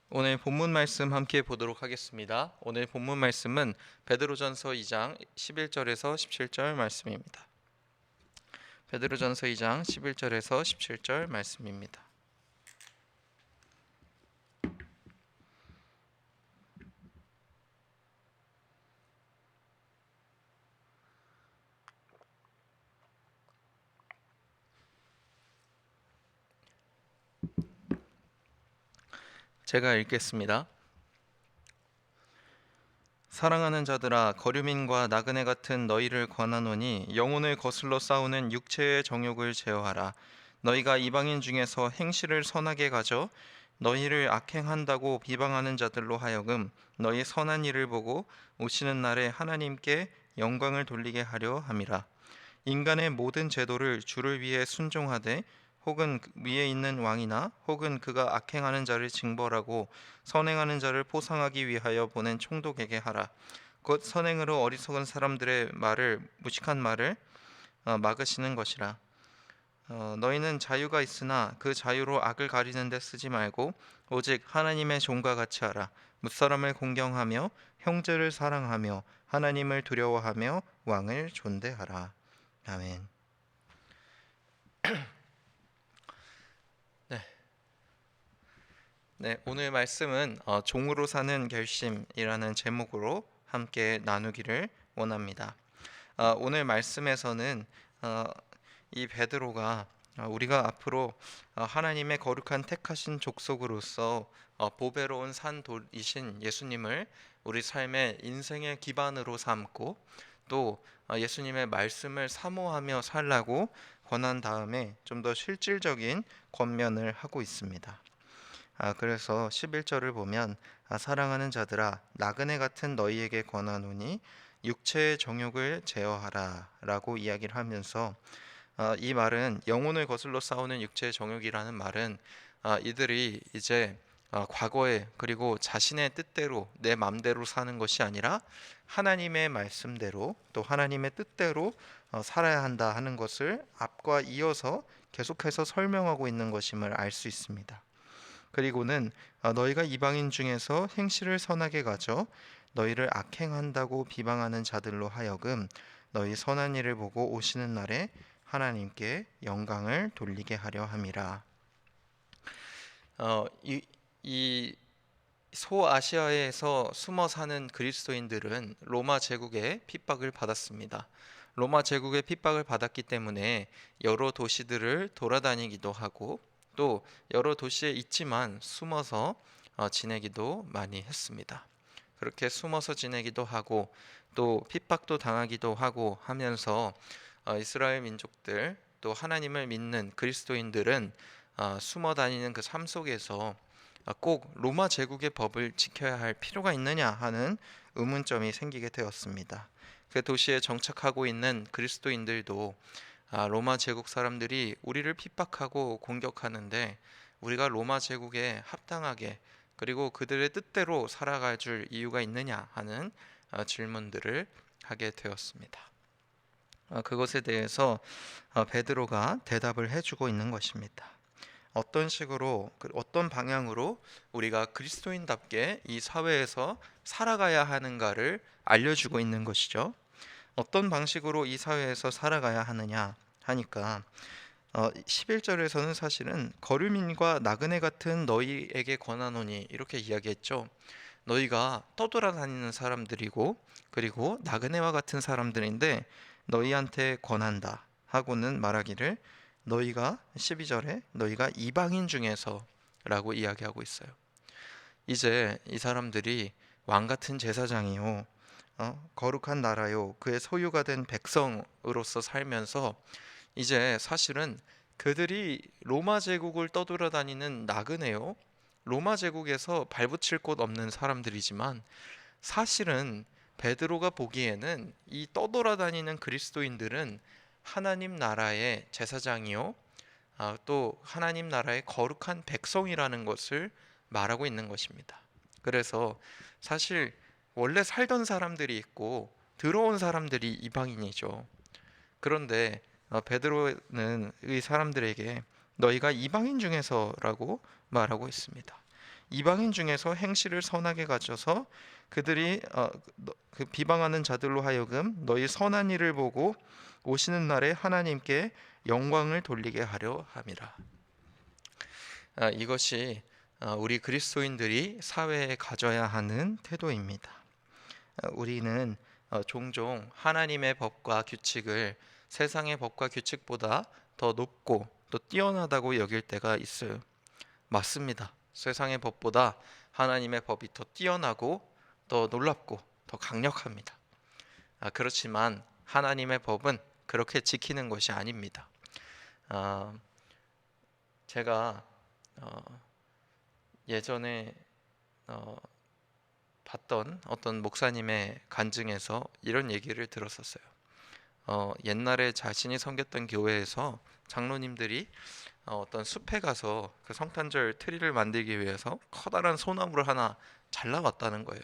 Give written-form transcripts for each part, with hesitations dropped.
오늘 본문 말씀 함께 보도록 하겠습니다. 오늘 본문 말씀은 베드로전서 2장 11절에서 17절 말씀입니다. 베드로전서 2장 11절에서 17절 말씀입니다. 제가 읽겠습니다. 사랑하는 자들아, 거류민과 나그네 같은 너희를 권하노니 영혼을 거슬러 싸우는 육체의 정욕을 제어하라. 너희가 이방인 중에서 행실을 선하게 가져 너희를 악행한다고 비방하는 자들로 하여금 너희 선한 일을 보고 오시는 날에 하나님께 영광을 돌리게 하려 함이라. 인간의 모든 제도를 주를 위해 순종하되 혹은 위에 있는 왕이나 혹은 그가 악행하는 자를 징벌하고 선행하는 자를 포상하기 위하여 보낸 총독에게 하라. 곧 선행으로 어리석은 사람들의 말을 무식한 말을 막으시는 것이라. 너희는 자유가 있으나 그 자유로 악을 가리는 데 쓰지 말고 오직 하나님의 종과 같이 하라. 무사람을 공경하며 형제를 사랑하며 하나님을 두려워하며 왕을 존대하라. 아멘. 네, 오늘 말씀은 종으로 사는 결심이라는 제목으로 함께 나누기를 원합니다. 오늘 말씀에서는 어, 이 베드로가 우리가 앞으로 하나님의 거룩한 택하신 족속으로서 보배로운 산돌이신 예수님을 우리 삶의 인생의 기반으로 삼고 또 예수님의 말씀을 사모하며 살라고 권한 다음에 좀 더 실질적인 권면을 하고 있습니다. 그래서 11절을 보면 사랑하는 자들아, 나그네 같은 너희에게 권하노니 육체의 정욕을 제어하라 라고 이야기를 하면서 이 말은 영혼을 거슬러 싸우는 육체의 정욕이라는 말은 이들이 이제 과거에 그리고 자신의 뜻대로 내 맘대로 사는 것이 아니라 하나님의 말씀대로 또 하나님의 뜻대로 살아야 한다 하는 것을 앞과 이어서 계속해서 설명하고 있는 것임을 알 수 있습니다. 그리고는 너희가 이방인 중에서 행실을 선하게 가져 너희를 악행한다고 비방하는 자들로 하여금 너희 선한 일을 보고 오시는 날에 하나님께 영광을 돌리게 하려 함이라. 이 소아시아에서 숨어 사는 그리스도인들은 로마 제국의 핍박을 받았습니다. 로마 제국의 핍박을 받았기 때문에 여러 도시들을 돌아다니기도 하고 또 여러 도시에 있지만 숨어서 지내기도 많이 했습니다. 그렇게 숨어서 지내기도 하고 또 핍박도 당하기도 하고 하면서 이스라엘 민족들 또 하나님을 믿는 그리스도인들은 숨어 다니는 그 삶 속에서 꼭 로마 제국의 법을 지켜야 할 필요가 있느냐 하는 의문점이 생기게 되었습니다. 그 도시에 정착하고 있는 그리스도인들도 로마 제국 사람들이 우리를 핍박하고 공격하는데 우리가 로마 제국에 합당하게 그리고 그들의 뜻대로 살아갈 줄 이유가 있느냐 하는 질문들을 하게 되었습니다. 그것에 대해서 베드로가 대답을 해주고 있는 것입니다. 어떤 식으로 어떤 방향으로 우리가 그리스도인답게 이 사회에서 살아가야 하는가를 알려주고 있는 것이죠. 어떤 방식으로 이 사회에서 살아가야 하느냐 하니까 11절에서는 사실은 거류민과 나그네 같은 너희에게 권하노니 이렇게 이야기했죠. 너희가 떠돌아다니는 사람들이고 그리고 나그네와 같은 사람들인데 너희한테 권한다 하고는 말하기를 너희가 12절에 너희가 이방인 중에서 라고 이야기하고 있어요. 이제 이 사람들이 왕 같은 제사장이요 거룩한 나라요 그의 소유가 된 백성으로서 살면서 이제 사실은 그들이 로마 제국을 떠돌아다니는 나그네요 로마 제국에서 발붙일 곳 없는 사람들이지만 사실은 베드로가 보기에는 이 떠돌아다니는 그리스도인들은 하나님 나라의 제사장이요 또 하나님 나라의 거룩한 백성이라는 것을 말하고 있는 것입니다. 그래서 사실 원래 살던 사람들이 있고 들어온 사람들이 이방인이죠. 그런데 베드로는 이 사람들에게 너희가 이방인 중에서라고 말하고 있습니다. 이방인 중에서 행실을 선하게 가져서 그들이 그 비방하는 자들로 하여금 너희 선한 일을 보고 오시는 날에 하나님께 영광을 돌리게 하려 함이라. 이것이 우리 그리스도인들이 사회에 가져야 하는 태도입니다. 우리는 종종 하나님의 법과 규칙을 세상의 법과 규칙보다 더 높고 또 뛰어나다고 여길 때가 있어요. 맞습니다. 세상의 법보다 하나님의 법이 더 뛰어나고 더 놀랍고 더 강력합니다. 그렇지만 하나님의 법은 그렇게 지키는 것이 아닙니다. 제가 예전에 봤던 어떤 목사님의 간증에서 이런 얘기를 들었었어요. 옛날에 자신이 섬겼던 교회에서 장로님들이 어떤 숲에 가서 그 성탄절 트리를 만들기 위해서 커다란 소나무를 하나 잘라왔다는 거예요.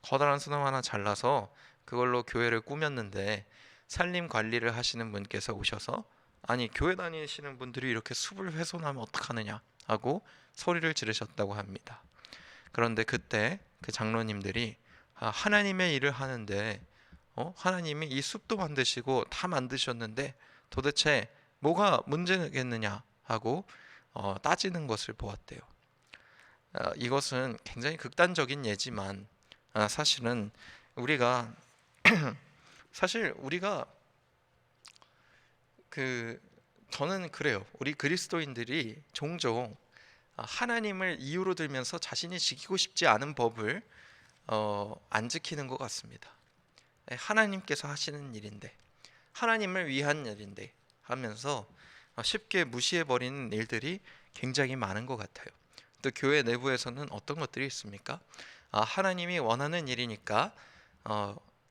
커다란 소나무 하나 잘라서 그걸로 교회를 꾸몄는데 산림 관리를 하시는 분께서 오셔서 아니 교회 다니시는 분들이 이렇게 숲을 훼손하면 어떡하느냐 하고 소리를 지르셨다고 합니다. 그런데 그때 그 장로님들이 하나님의 일을 하는데 하나님이 이 숲도 만드시고 다 만드셨는데 도대체 뭐가 문제겠느냐 하고 따지는 것을 보았대요. 이것은 굉장히 극단적인 예지만 사실은 우리가 사실 우리가 저는 그래요. 우리 그리스도인들이 종종 하나님을 이유로 들면서 자신이 지키고 싶지 않은 법을 안 지키는 것 같습니다. 하나님께서 하시는 일인데 하나님을 위한 일인데 하면서 쉽게 무시해버리는 일들이 굉장히 많은 것 같아요. 또 교회 내부에서는 어떤 것들이 있습니까? 하나님이 원하는 일이니까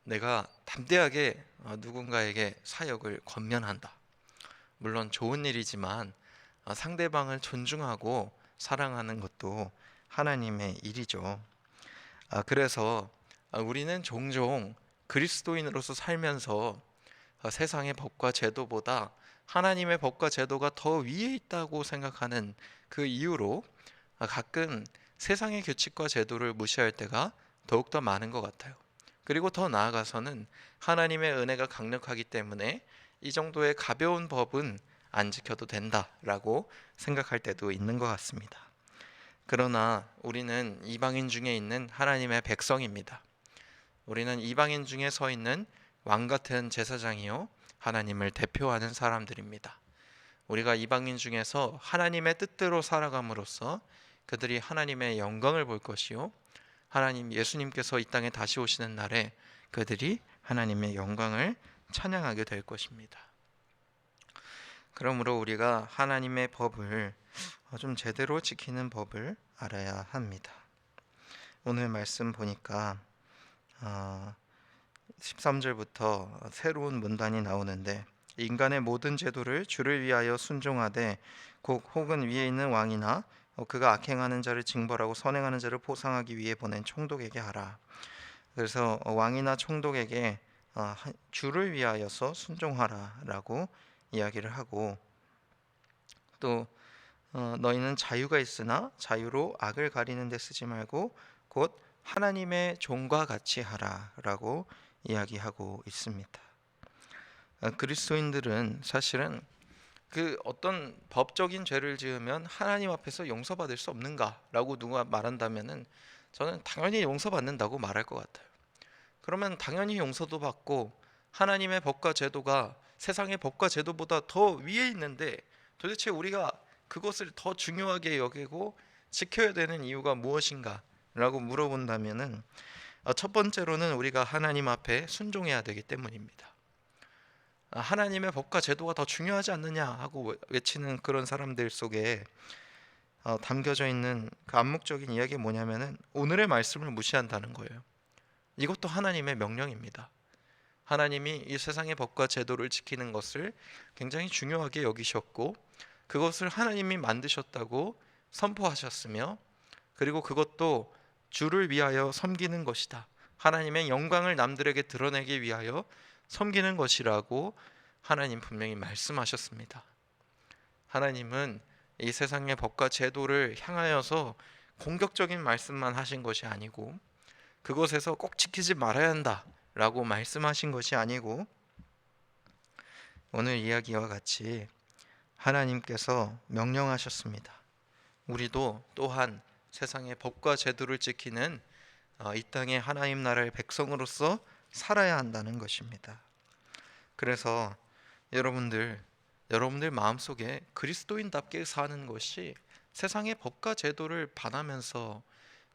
내가 담대하게 누군가에게 사역을 권면한다. 물론 좋은 일이지만 상대방을 존중하고 사랑하는 것도 하나님의 일이죠. 그래서 우리는 종종 그리스도인으로서 살면서 세상의 법과 제도보다 하나님의 법과 제도가 더 위에 있다고 생각하는 그 이유로 가끔 세상의 규칙과 제도를 무시할 때가 더욱더 많은 것 같아요. 그리고 더 나아가서는 하나님의 은혜가 강력하기 때문에 이 정도의 가벼운 법은 안 지켜도 된다라고 생각할 때도 있는 것 같습니다. 그러나 우리는 이방인 중에 있는 하나님의 백성입니다. 우리는 이방인 중에 서 있는 왕 같은 제사장이요 하나님을 대표하는 사람들입니다. 우리가 이방인 중에서 하나님의 뜻대로 살아감으로써 그들이 하나님의 영광을 볼 것이요 하나님 예수님께서 이 땅에 다시 오시는 날에 그들이 하나님의 영광을 찬양하게 될 것입니다. 그러므로 우리가 하나님의 법을 좀 제대로 지키는 법을 알아야 합니다. 오늘 말씀 보니까 13절부터 새로운 문단이 나오는데 인간의 모든 제도를 주를 위하여 순종하되 혹은 위에 있는 왕이나 그가 악행하는 자를 징벌하고 선행하는 자를 포상하기 위해 보낸 총독에게 하라. 그래서 왕이나 총독에게 주를 위하여서 순종하라라고 이야기를 하고 또 너희는 자유가 있으나 자유로 악을 가리는 데 쓰지 말고 곧 하나님의 종과 같이 하라라고 이야기하고 있습니다. 그리스도인들은 사실은 그 어떤 법적인 죄를 지으면 하나님 앞에서 용서받을 수 없는가라고 누가 말한다면은 저는 당연히 용서받는다고 말할 것 같아요. 그러면 당연히 용서도 받고 하나님의 법과 제도가 세상의 법과 제도보다 더 위에 있는데 도대체 우리가 그것을 더 중요하게 여기고 지켜야 되는 이유가 무엇인가 라고 물어본다면은 첫 번째로는 우리가 하나님 앞에 순종해야 되기 때문입니다. 하나님의 법과 제도가 더 중요하지 않느냐 하고 외치는 그런 사람들 속에 담겨져 있는 그 암묵적인 이야기가 뭐냐면은 오늘의 말씀을 무시한다는 거예요. 이것도 하나님의 명령입니다. 하나님이 이 세상의 법과 제도를 지키는 것을 굉장히 중요하게 여기셨고 그것을 하나님이 만드셨다고 선포하셨으며 그리고 그것도 주를 위하여 섬기는 것이다. 하나님의 영광을 남들에게 드러내기 위하여 섬기는 것이라고 하나님 분명히 말씀하셨습니다. 하나님은 이 세상의 법과 제도를 향하여서 공격적인 말씀만 하신 것이 아니고, 그것에서 꼭 지키지 말아야 한다라고 말씀하신 것이 아니고, 오늘 이야기와 같이 하나님께서 명령하셨습니다. 우리도 또한 세상의 법과 제도를 지키는 이 땅의 하나님 나라의 백성으로서 살아야 한다는 것입니다. 그래서 여러분들 마음속에 그리스도인답게 사는 것이 세상의 법과 제도를 반하면서,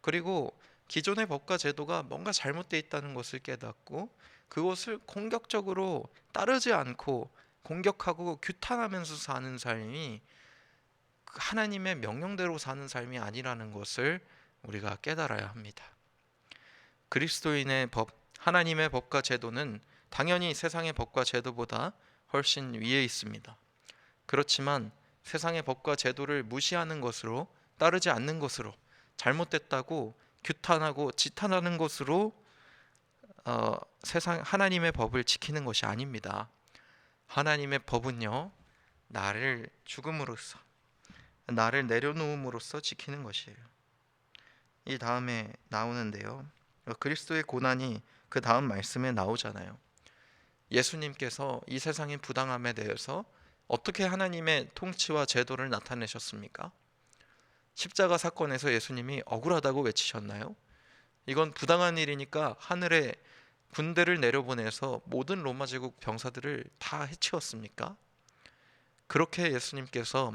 그리고 기존의 법과 제도가 뭔가 잘못되어 있다는 것을 깨닫고 그것을 공격적으로 따르지 않고 공격하고 규탄하면서 사는 삶이 하나님의 명령대로 사는 삶이 아니라는 것을 우리가 깨달아야 합니다. 그리스도인의 법, 하나님의 법과 제도는 당연히 세상의 법과 제도보다 훨씬 위에 있습니다. 그렇지만 세상의 법과 제도를 무시하는 것으로, 따르지 않는 것으로, 잘못됐다고 규탄하고 지탄하는 것으로 세상 하나님의 법을 지키는 것이 아닙니다. 하나님의 법은요, 나를 죽음으로써, 나를 내려놓음으로써 지키는 것이에요. 이 다음에 나오는데요, 그리스도의 고난이 그 다음 말씀에 나오잖아요. 예수님께서 이 세상의 부당함에 대해서 어떻게 하나님의 통치와 제도를 나타내셨습니까? 십자가 사건에서 예수님이 억울하다고 외치셨나요? 이건 부당한 일이니까 하늘에 군대를 내려보내서 모든 로마 제국 병사들을 다 해치웠습니까? 그렇게 예수님께서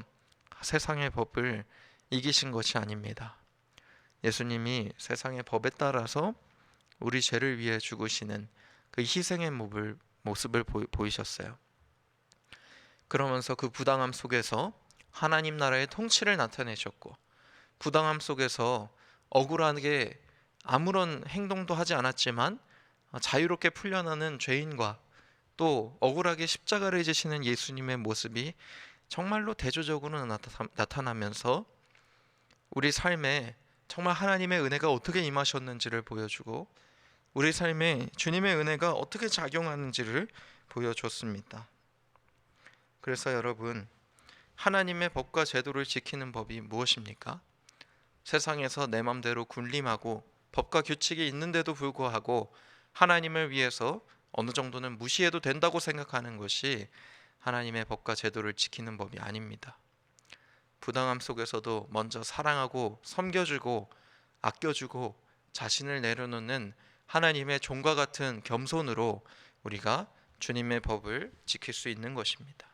세상의 법을 이기신 것이 아닙니다. 예수님이 세상의 법에 따라서 우리 죄를 위해 죽으시는 그 희생의 모습을 보이셨어요. 그러면서 그 부당함 속에서 하나님 나라의 통치를 나타내셨고, 부당함 속에서 억울하게 아무런 행동도 하지 않았지만 자유롭게 풀려나는 죄인과 또 억울하게 십자가를 지시는 예수님의 모습이 정말로 대조적으로 나타나면서 우리 삶에 정말 하나님의 은혜가 어떻게 임하셨는지를 보여주고, 우리 삶에 주님의 은혜가 어떻게 작용하는지를 보여줬습니다. 그래서 여러분, 하나님의 법과 제도를 지키는 법이 무엇입니까? 세상에서 내 맘대로 군림하고 법과 규칙이 있는데도 불구하고 하나님을 위해서 어느 정도는 무시해도 된다고 생각하는 것이 하나님의 법과 제도를 지키는 법이 아닙니다. 부당함 속에서도 먼저 사랑하고 섬겨주고 아껴주고 자신을 내려놓는 하나님의 종과 같은 겸손으로 우리가 주님의 법을 지킬 수 있는 것입니다.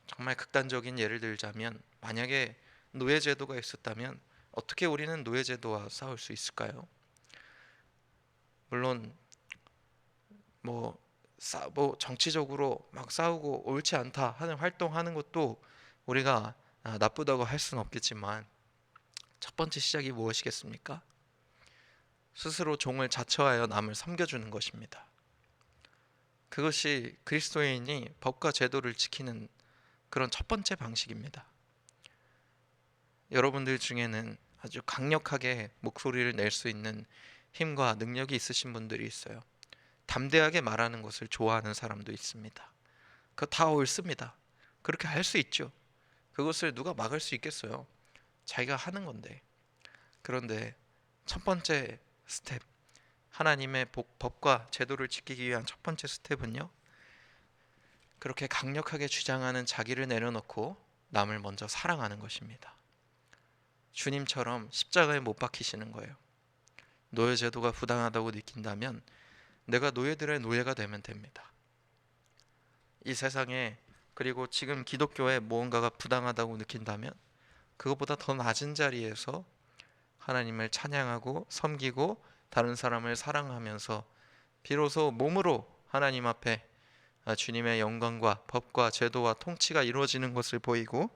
정말 극단적인 예를 들자면, 만약에 노예제도가 있었다면 어떻게 우리는 노예제도와 싸울 수 있을까요? 물론 정치적으로 막 싸우고 옳지 않다 하는 활동하는 것도 우리가 나쁘다고 할 수는 없겠지만, 첫 번째 시작이 무엇이겠습니까? 스스로 종을 자처하여 남을 섬겨주는 것입니다. 그것이 그리스도인이 법과 제도를 지키는 그런 첫 번째 방식입니다. 여러분들 중에는 아주 강력하게 목소리를 낼 수 있는 힘과 능력이 있으신 분들이 있어요. 담대하게 말하는 것을 좋아하는 사람도 있습니다. 그거 다 옳습니다. 그렇게 할 수 있죠. 그것을 누가 막을 수 있겠어요? 자기가 하는 건데. 그런데 첫 번째 스텝, 하나님의 법과 제도를 지키기 위한 첫 번째 스텝은요, 그렇게 강력하게 주장하는 자기를 내려놓고 남을 먼저 사랑하는 것입니다. 주님처럼 십자가에 못 박히시는 거예요. 노예 제도가 부당하다고 느낀다면 내가 노예들의 노예가 되면 됩니다. 이 세상에, 그리고 지금 기독교에 무언가가 부당하다고 느낀다면 그것보다 더 낮은 자리에서 하나님을 찬양하고 섬기고 다른 사람을 사랑하면서 비로소 몸으로 하나님 앞에 주님의 영광과 법과 제도와 통치가 이루어지는 것을 보이고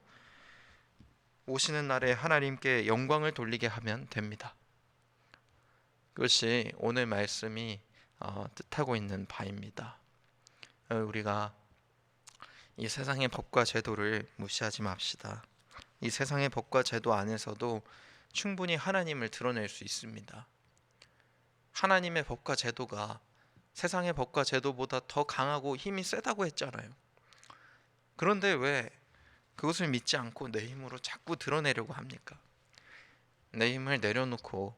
오시는 날에 하나님께 영광을 돌리게 하면 됩니다. 그것이 오늘 말씀이 뜻하고 있는 바입니다. 우리가 이 세상의 법과 제도를 무시하지 맙시다. 이 세상의 법과 제도 안에서도 충분히 하나님을 드러낼 수 있습니다. 하나님의 법과 제도가 세상의 법과 제도보다 더 강하고 힘이 세다고 했잖아요. 그런데 왜 그것을 믿지 않고 내 힘으로 자꾸 드러내려고 합니까? 내 힘을 내려놓고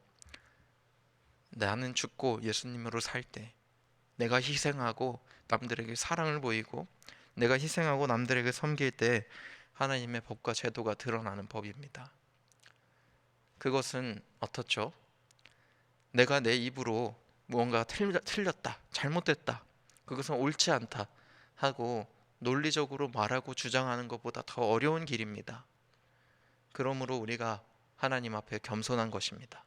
나는 죽고 예수님으로 살 때, 내가 희생하고 남들에게 사랑을 보이고 내가 희생하고 남들에게 섬길 때 하나님의 법과 제도가 드러나는 법입니다. 그것은 어떻죠? 내가 내 입으로 무언가 틀렸다, 잘못됐다, 그것은 옳지 않다 하고 논리적으로 말하고 주장하는 것보다 더 어려운 길입니다. 그러므로 우리가 하나님 앞에 겸손한 것입니다.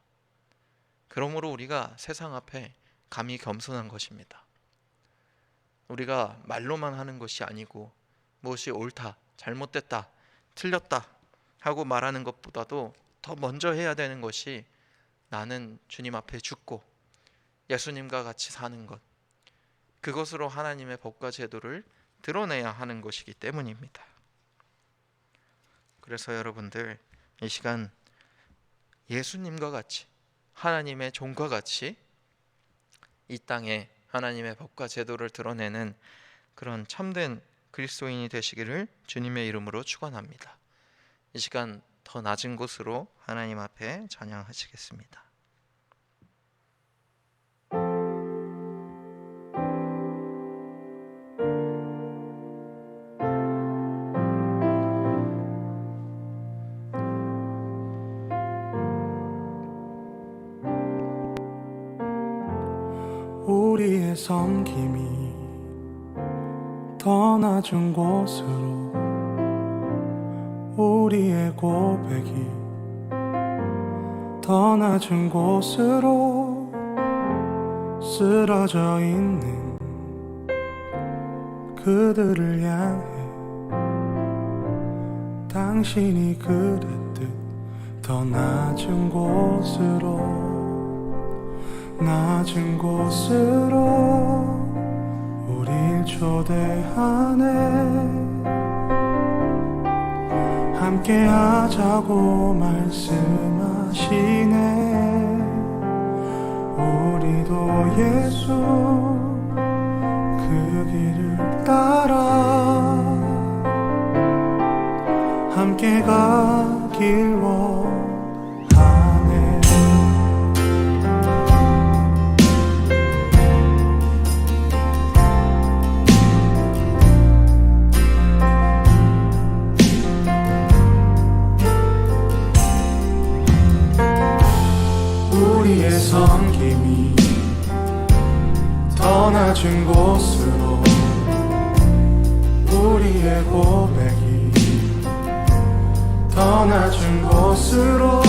그러므로 우리가 세상 앞에 감히 겸손한 것입니다. 우리가 말로만 하는 것이 아니고 무엇이 옳다, 잘못됐다, 틀렸다 하고 말하는 것보다도 더 먼저 해야 되는 것이 나는 주님 앞에 죽고 예수님과 같이 사는 것, 그것으로 하나님의 법과 제도를 드러내야 하는 것이기 때문입니다. 그래서 여러분들, 이 시간 예수님과 같이, 하나님의 종과 같이 이 땅에 하나님의 법과 제도를 드러내는 그런 참된 그리스도인이 되시기를 주님의 이름으로 축원합니다. 이 시간 더 낮은 곳으로 하나님 앞에 찬양하시겠습니다. 우리의 섬김이 더 낮은 곳으로, 우리의 고백이 더 낮은 곳으로 쓰러져 있는 그들을 향해 당신이 그랬듯 더 낮은 곳으로, 낮은 곳으로 우릴 초대하네. 함께 하자고 말씀하시네. 우리도 예수 그 길을 따라 함께 가길 원하네. 우리의 섬김이 더 낮은 곳으로, 우리의 고백이 더 낮은 곳으로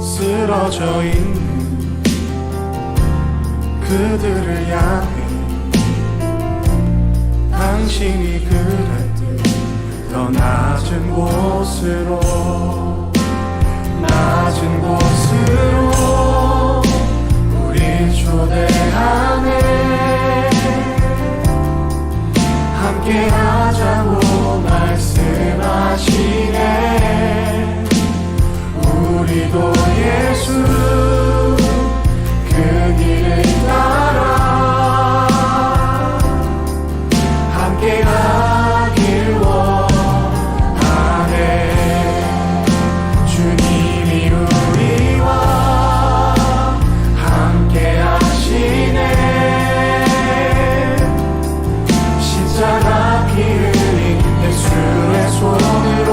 쓰러져 있는 그들을 향해 당신이 그랬듯 더 낮은 곳으로, 낮은 곳으로 우릴 초대하네. 함께 하자고 말씀하시네. 우리도 예수 그 길을 따라 함께 가길 원하네. 주님이 우리와 함께 하시네. 십자가 피 흘린 예수의 손으로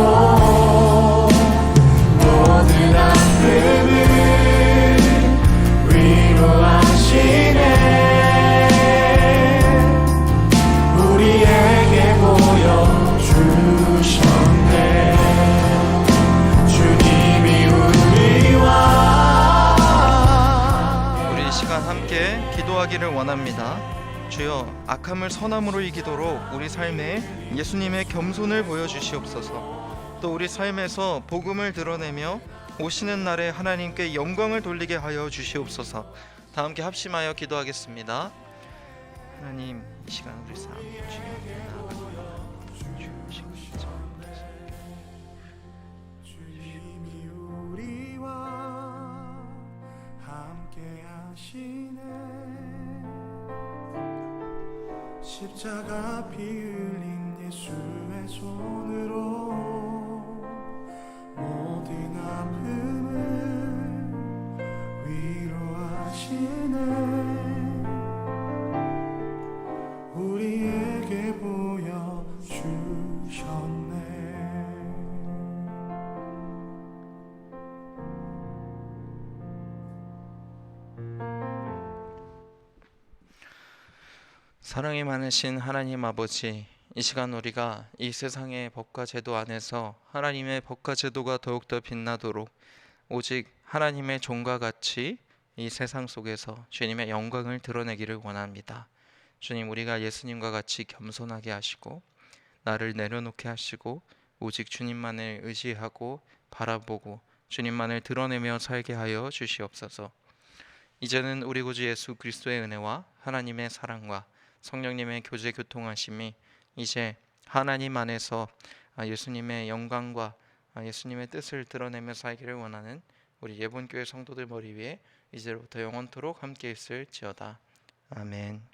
모든 아픔을 위로하시네. 우리에게 보여주셨네. 주님이 우리와. 우리 이 시간 함께 기도하기를 원합니다. 주여, 악함을 선함으로 이기도록 우리 삶에 예수님의 겸손을 보여주시옵소서. 또 우리 삶에서 복음을 드러내며 오시는 날에 하나님께 영광을 돌리게 하여 주시옵소서. 다 함께 합심하여 기도하겠습니다. 하나님, 이 시간 우리 삶 주님 앞에 나아갑니다. 주시옵소서. 주님이 우리와 함께 하시네. 십자가 피 흘린 예수의 손으로 모든 아픔을 위로하시네. 우리에게 보여주셨네. 사랑이 많으신 하나님 아버지, 이 시간 우리가 이 세상의 법과 제도 안에서 하나님의 법과 제도가 더욱더 빛나도록 오직 하나님의 종과 같이 이 세상 속에서 주님의 영광을 드러내기를 원합니다. 주님, 우리가 예수님과 같이 겸손하게 하시고 나를 내려놓게 하시고 오직 주님만을 의지하고 바라보고 주님만을 드러내며 살게 하여 주시옵소서. 이제는 우리 구주 예수 그리스도의 은혜와 하나님의 사랑과 성령님의 교제 교통하심이 이제 하나님 안에서 예수님의 영광과 예수님의 뜻을 드러내며 살기를 원하는 우리 예본교회 성도들 머리 위에 이제로부터 영원토록 함께 있을지어다. 아멘.